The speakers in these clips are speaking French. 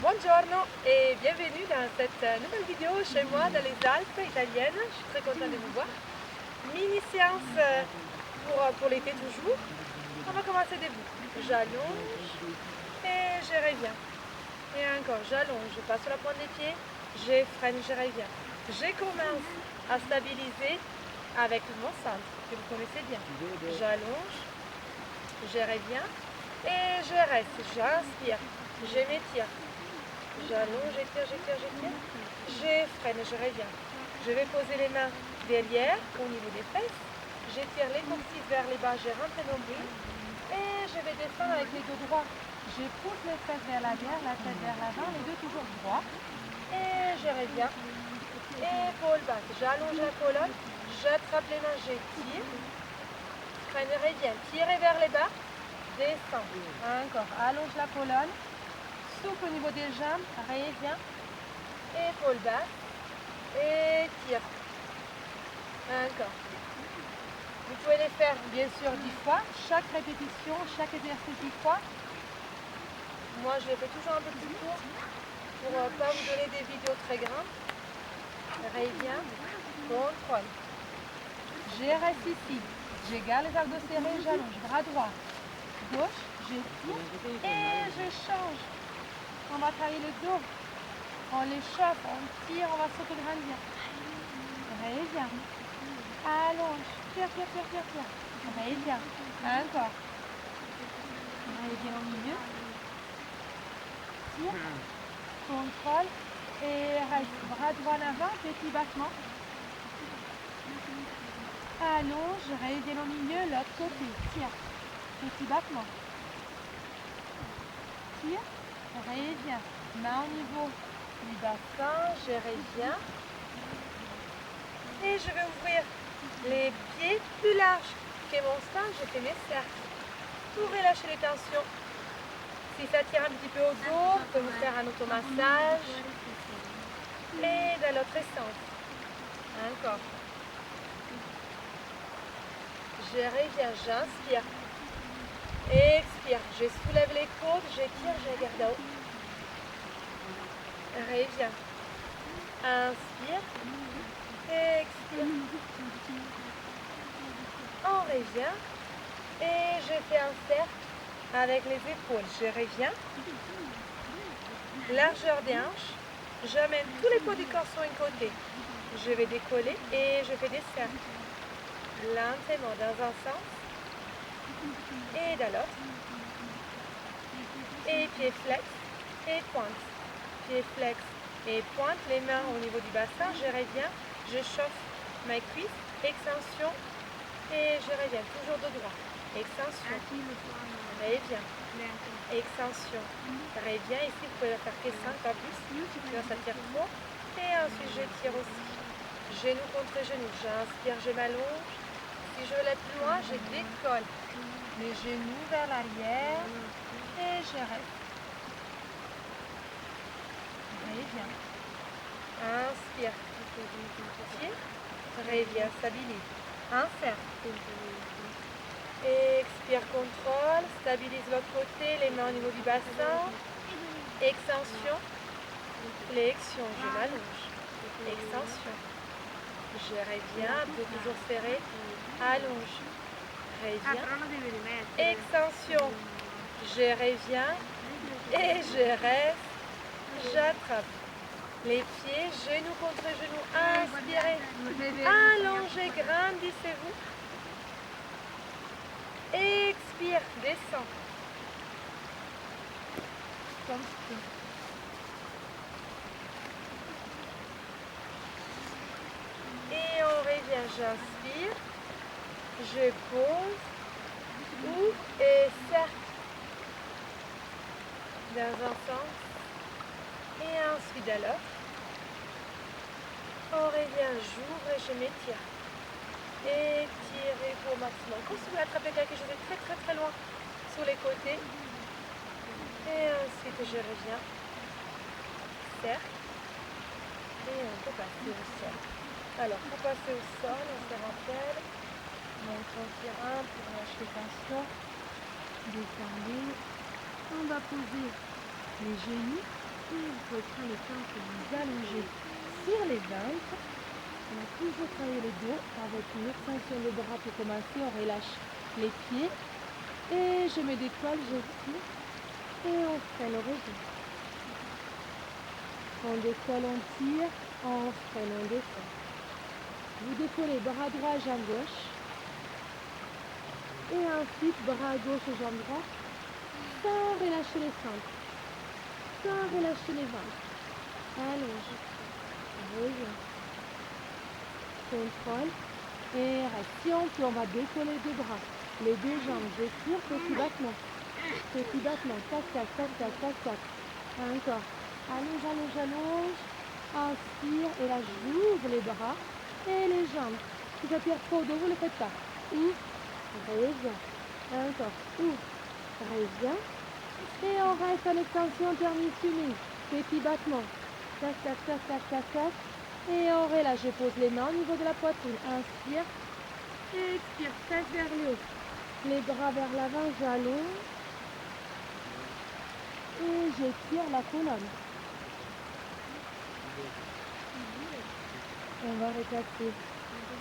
Buongiorno et bienvenue dans cette nouvelle vidéo chez moi dans les Alpes italiennes. Je suis très contente de vous voir. Mini séance pour l'été toujours. On va commencer debout. J'allonge et je reviens. Et encore, j'allonge, je passe sur la pointe des pieds, je freine, je reviens. Je commence à stabiliser avec mon centre que vous connaissez bien. J'allonge, je reviens et je reste. J'inspire, je m'étire. J'allonge, j'étire, j'étire, j'étire. Je freine, je reviens. Je vais poser les mains derrière, au niveau des fesses. J'étire les coccyx vers les bas, je rentre le nombril. Et je vais descendre avec les dos droits. Je pousse les fesses vers l'arrière, la tête vers l'avant, les deux toujours droits. Et je reviens. Épaule basse. J'allonge la colonne. J'attrape les mains, j'étire. Freine, reviens. Tirez vers les bas. Descends. Encore. Allonge la colonne. Souffle au niveau des jambes, reviens, épaule basse, et tire. Encore. Vous pouvez les faire bien sûr 10 fois, chaque répétition, chaque exercice 10 fois. Moi je les fais toujours un peu plus court pour ne pas vous donner des vidéos très grandes. Reviens, contrôle. Je reste ici, je garde les abdos serrés, j'allonge, bras droit, gauche, j'étire et je change. On va travailler le dos, on l'échauffe, on tire, on va s'autograndir. Reviens, allonge, tire, tire, tire, tire, tire. Reviens, encore. Reviens au milieu. Tire, contrôle et reste. Bras droit en avant, petit battement. Allonge, reviens au milieu, l'autre côté. Tire, petit battement. Tire. Reviens, main au niveau du bassin, je reviens et je vais ouvrir les pieds plus larges que mon sein, je fais mes cercles pour relâcher les tensions. Si ça tire un petit peu au dos, vous pouvez vous faire un automassage et dans l'autre sens. Encore. Je reviens, j'inspire. Expire, je soulève les côtes, j'étire, je regarde haut. Reviens. Inspire. Expire. On revient. Et je fais un cercle avec les épaules. Je reviens. Largeur des hanches. J'amène tous les poids du corps sur un côté. Je vais décoller et je fais des cercles. Lentement dans un sens. Et dans l'autre. Et pied flex et pointe. Pied flex et pointe, les mains au niveau du bassin. Je reviens, je chauffe ma cuisse, extension et je reviens. Toujours dos droit. Extension. Reviens. Extension. Reviens. Ici, vous pouvez faire que 5, pas plus. Sinon, ça tire trop. Et ensuite, je tire aussi. Genou contre genou. J'inspire, je m'allonge. Si je veux aller plus loin, je décolle. Les genoux vers l'arrière et je reste. Reviens. Inspire. Tire. Reviens, stabilise. Insère. Expire, contrôle. Stabilise l'autre côté, les mains au niveau du bassin. Extension. Flexion, je m'allonge. Extension. Je reviens, abdos toujours serrés. Allonge. Reviens. Extension. Je reviens et je reste. J'attrape. Les pieds, genoux contre genoux. Inspirez. Allongez, grandissez-vous. Expire, descends. Et on revient, j'inspire. Je pose. Ouvre et cercle. Dans un sens. Et ensuite à l'autre. On revient, j'ouvre et je m'étire. Étirez au maximum. Comme si vous attrapez quelque chose de très très très loin sur les côtés. Et ensuite je reviens. Cercle. Et on peut passer au sol. Alors pour passer au sol, on se rappelle. Donc on tire un pour lâcher les tensions. Descendez. On va poser les genoux Et il faut prendre le temps de vous allonger sur les ventres. On a toujours travaillé le dos avec une extension de bras pour commencer. On relâche les pieds. Et je me décolle, je tire. Et on freine, on revient. On décolle, on tire. On freine, on descend. Vous décollez bras droit, jambe gauche. Et ensuite, bras gauche, jambe droite. Sans relâcher les centres. Sans relâcher les ventres. Allonge. Reviens. Contrôle. Et reste. Si on peut, on va décoller les deux bras. Les deux jambes. J'étire, petit battement. Petit battement. Tac, tac, tac, tac, tac, tac. Encore. Allonge, allonge, allonge. Inspire. Et là, j'ouvre les bras et les jambes. Si ça tire trop de vous, ne le faites pas. Ouvre. Reviens. Encore. Ouvre. Reviens. Et on reste en extension, termine sumie. Petit battement. Tac, tac, tac, tac, tac, tac. Et on relâche. Je pose les mains au niveau de la poitrine. Inspire. Expire. Tête vers le haut. Les bras vers l'avant, j'allonge. Et j'étire la colonne. On va repasser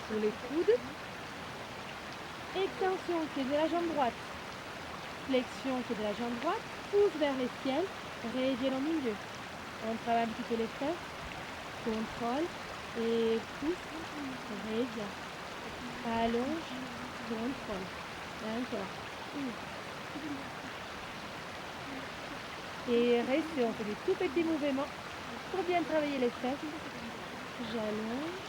sur les coudes. Extension, c'est de la jambe droite. Flexion, c'est de la jambe droite. Pousse vers le ciel. Reviens au milieu. On travaille un petit peu les fesses. Contrôle. Et pousse. Reviens. Allonge. Contrôle. Encore. Et restez, on fait des tout petits mouvements pour bien travailler les fesses. J'allonge.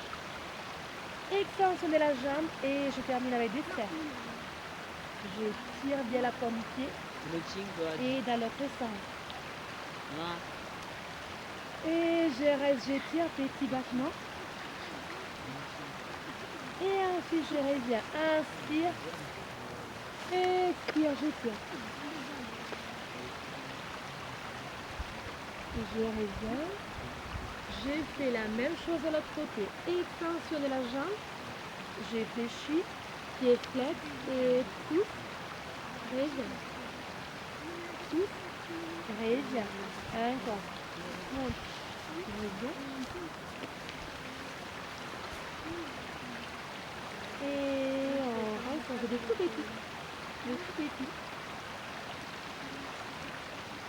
Extension de la jambe et je termine avec des cercles. Je tire bien la paume du pied et dans l'autre sens. Et je reste, je tire, petit battement. Et ensuite je reviens. Inspire. Expire, je tire. Je reviens. Je fais la même chose de l'autre côté. Extension de la jambe. Je fléchis. Pied flex et pousse. Reviens. Pousse. Reviens. Encore. Monte. Reviens. Et on reste, on fait des tout petits. Des tout petits.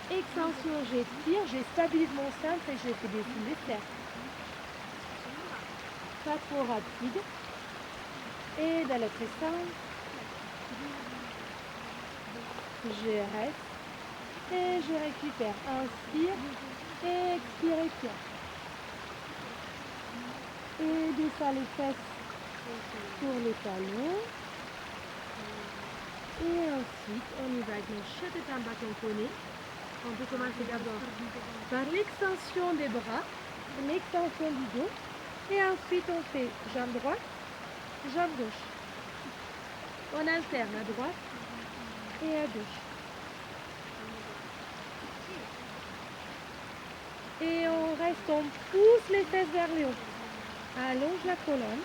Extension, j'étire, je stabilise mon centre et je fais des signes de cercle. Pas trop rapide. Et dans l'autre sens, je reste et je récupère. Inspire, expire, expire. Et descends les fesses sur les talons. Et ensuite, on y va avec nos chettes en bas qu'on connaît. On peut commencer d'abord par l'extension des bras, l'extension du dos. Et ensuite, on fait jambe droite, jambe gauche. On alterne à droite et à gauche. Et on reste, on pousse les fesses vers le haut. Allonge la colonne.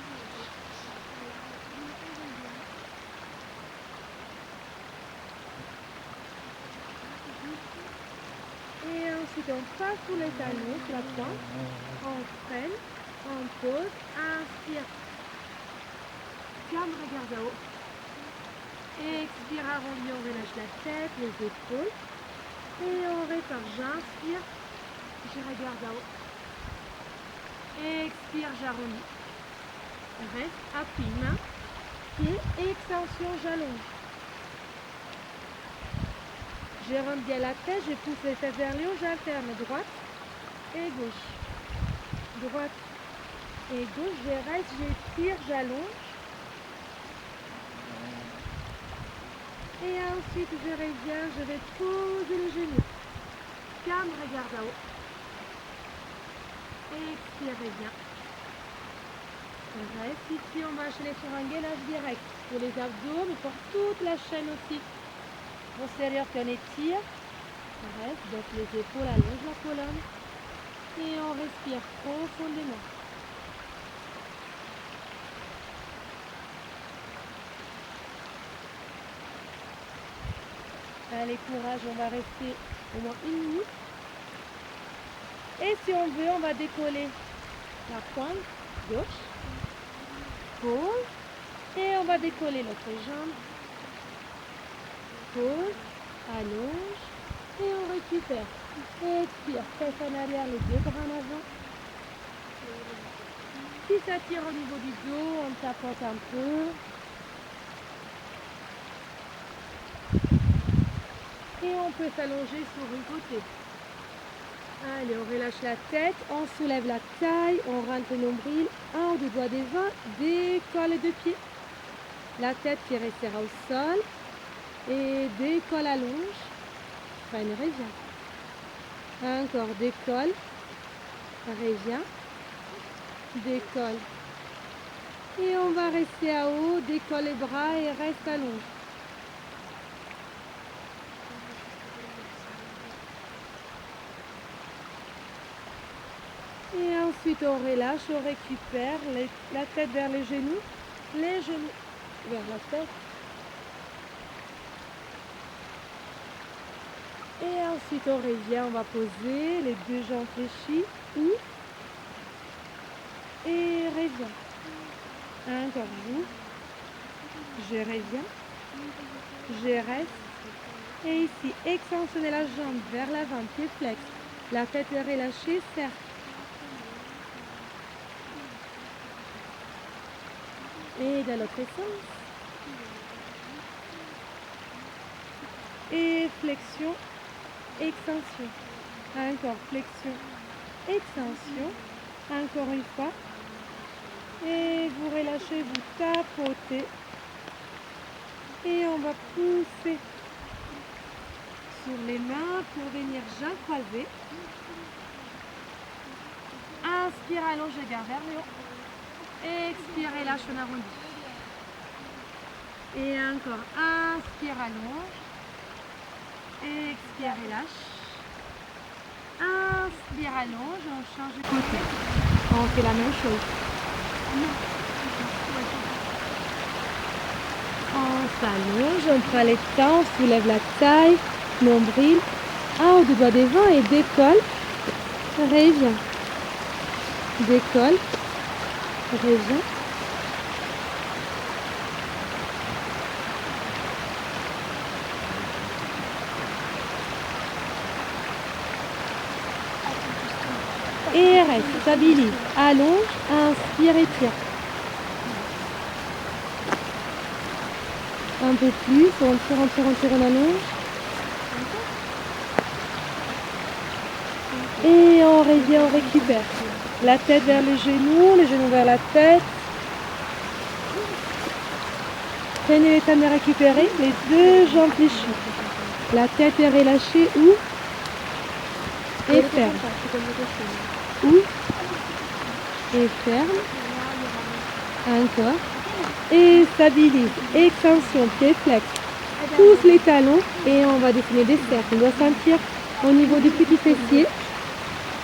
Et ensuite, on passe sous les talons, sur la pointe. On freine, on pose, inspire. Calme, regarde à haut. Expire, arrondi, on relâche la tête, les épaules. Et on répare, j'inspire, je regarde à haut. Expire, j'arrondis. Reste, appuie, main, pied, extension, j'allonge. Je rentre bien la tête, je pousse les fesses vers le haut, j'alterne droite et gauche. Droite et gauche, je reste, j'étire, j'allonge. Et ensuite, je reviens, je vais poser les genoux. Calme, regarde à haut. Expire, reviens. Reste ici, on va enchaîner sur un gainage direct pour les abdos, mais pour toute la chaîne aussi. Postérieur qu'on étire. Reste, donc les épaules allongent la colonne. Et on respire profondément. Allez, courage, on va rester au moins 1 minute. Et si on veut, on va décoller la pointe gauche, pause, et on va décoller l'autre jambe, pause, allonge, et on récupère. Expire, presse en arrière, les deux bras en avant. Si ça tire au niveau du dos, on tapote un peu. Et on peut s'allonger sur un côté. Allez, on relâche la tête, on soulève la taille, on rentre le nombril, un ou deux doigts devant, décolle les deux pieds. La tête qui restera au sol et décolle, allonge, freine, revient. Encore, décolle, revient, décolle. Et on va rester à haut, décolle les bras et reste allonge. Et ensuite on relâche, on récupère la tête vers les genoux vers la tête. Et ensuite on revient, on va poser les deux jambes fléchies, ou, et revient. Encore vous, je reviens, je reste. Et ici, extensionnez la jambe vers l'avant, pied flex. La tête est relâchée, cercle. Et dans l'autre sens. Et flexion, extension. Encore flexion, extension. Encore une fois. Et vous relâchez, vous tapotez. Et on va pousser sur les mains pour venir jambes croisées. Inspire, allonge, garde vers le haut. Expire, relâche, on arrondit. Et encore, inspire, allonge. Expire, relâche. Inspire, allonge, on change de côté. On fait la même chose. On s'allonge, on prend les temps, on soulève la taille, nombril, un ou deux doigts devant et décolle, revient. Décolle, revient. Et reste, stabilise, allonge, inspire et tire. Un peu plus, on tire, on allonge. Et on revient, on récupère. La tête vers les genoux vers la tête. Prenez les temps de récupérer, les deux jambes fléchies. La tête est relâchée, ou et ferme. Ou et ferme. Encore. Et stabilise. Extension, pied flex. Pousse les talons et on va dessiner des cercles. On doit sentir au niveau du petit fessier.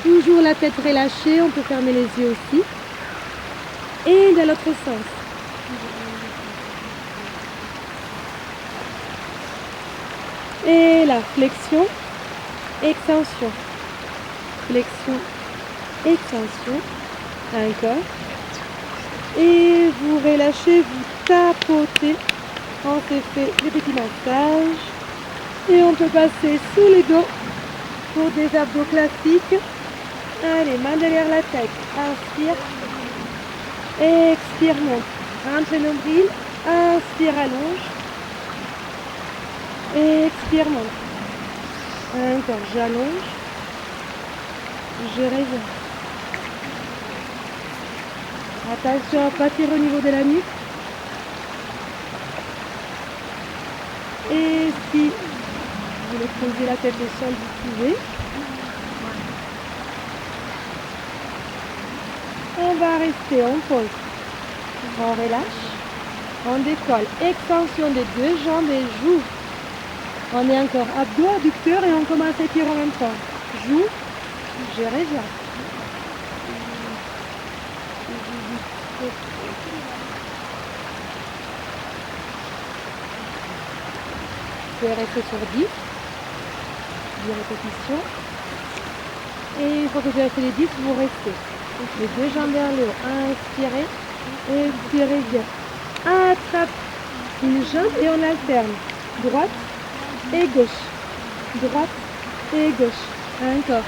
Toujours la tête relâchée, on peut fermer les yeux aussi. Et dans l'autre sens. Et la flexion, extension. Flexion, extension. Encore. Et vous relâchez, vous tapotez. On se fait des petits massages. Et on peut passer sous les dos pour des abdos classiques. Allez, main derrière la tête. Inspire. Expire, monte. Rentre le nombril. Inspire, allonge. Expire, monte. Encore, j'allonge. Je reviens. Attention à ne pas tirer au niveau de la nuque. Et si vous voulez poser la tête au sol, vous pouvez. On va rester, on pose. On relâche. On décolle. Extension des deux jambes et joue. On est encore abdos, adducteurs et on commence à tirer en même temps. Joue. Je reviens. Vous pouvez rester sur 10 répétitions. Et une fois que vous avez fait les 10, vous restez. Les deux jambes vers le haut. Inspirez. Expirez bien. Attrape une jambe et on alterne. Droite et gauche. Droite et gauche. Encore.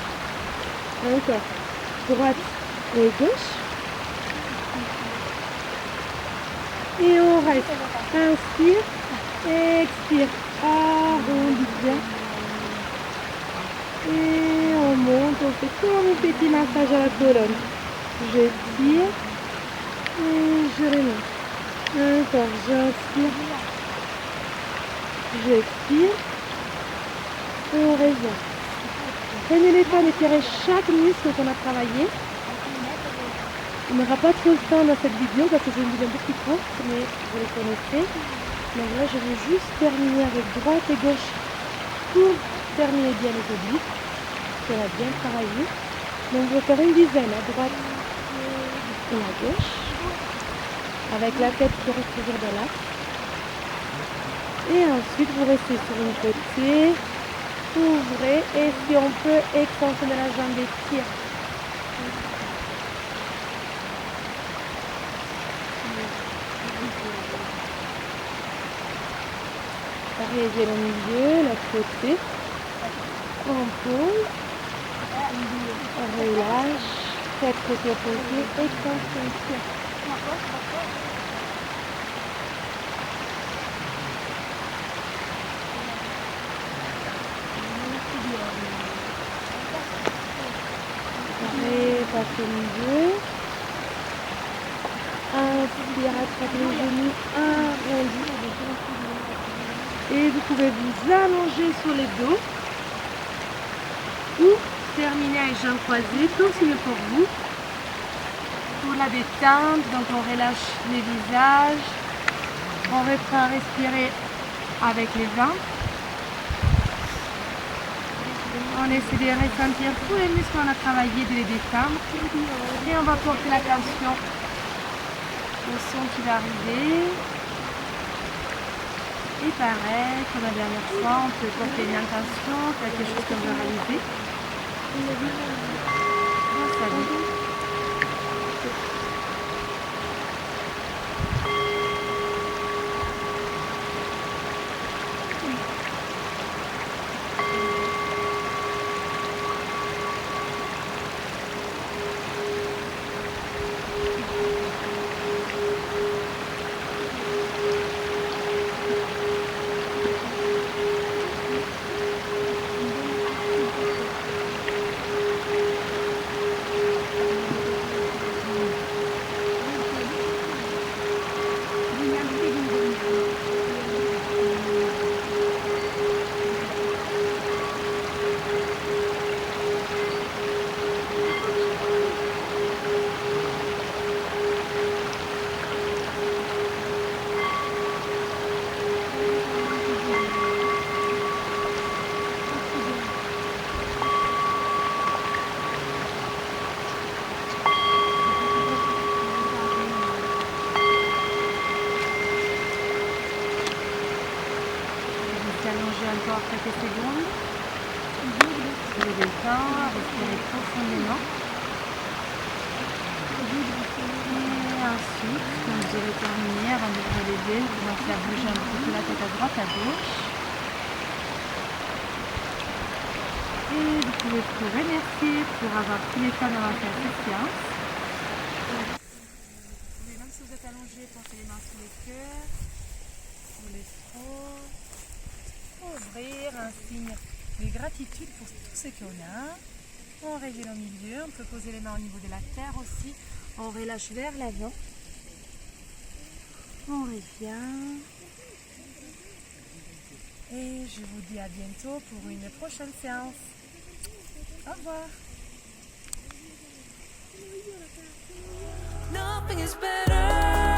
Encore. Droite et gauche. Et on reste. Inspire. Expire. Arrondis bien. Et on monte. On fait comme un petit massage à la colonne. Je tire. Et je remonte. Encore. J'inspire. J'expire. Et on revient. Prenez le temps d'étirer chaque muscle qu'on a travaillé. Il n'y aura pas trop de temps dans cette vidéo parce que c'est une vidéo un peu plus courte, mais vous les connaissez. Donc là, je vais juste terminer avec droite et gauche pour terminer bien les obliques. On a bien travaillé. Donc je vais faire une dizaine à droite et à gauche. Avec la tête qui reste toujours dans l'axe. Et ensuite, vous restez sur un côté. Ouvrez et si on peut extensionner la jambe et tire. Arrivez au milieu, l'autre côté. On pose. On relâche. Tête côté opposé. Extension, tire. Passez au milieu. Inspire, attrapez les genoux, arrondis. Et vous pouvez vous allonger sur les dos. Ou terminer avec jambes croisées, comme c'est mieux pour vous. Pour la détente, donc on relâche les visages. On reprend à respirer avec les ventres. On essaie de ressentir tous les muscles qu'on a travaillé, de les détendre. Et on va porter l'attention au son qui va arriver. Et pareil, comme la dernière fois, on peut porter une intention, quelque chose qu'on veut réaliser. On s'habille. Encore quelques secondes. Vous avez le temps à respirer profondément. Et ensuite, quand vous aurez terminé, avant de vous lever, vous commencez à bouger un petit peu la tête à droite, à gauche. Et vous pouvez vous remercier pour avoir pris le temps d'avoir fait cette séance. Vous pouvez, même si vous êtes allongé, porter les mains sur le cœur, sur les fronts. Ouvrir un signe de gratitude pour tout ce qu'on a. On revient au milieu, on peut poser les mains au niveau de la terre aussi. On relâche vers l'avant. On revient. Et je vous dis à bientôt pour une prochaine séance. Au revoir. Nothing is better.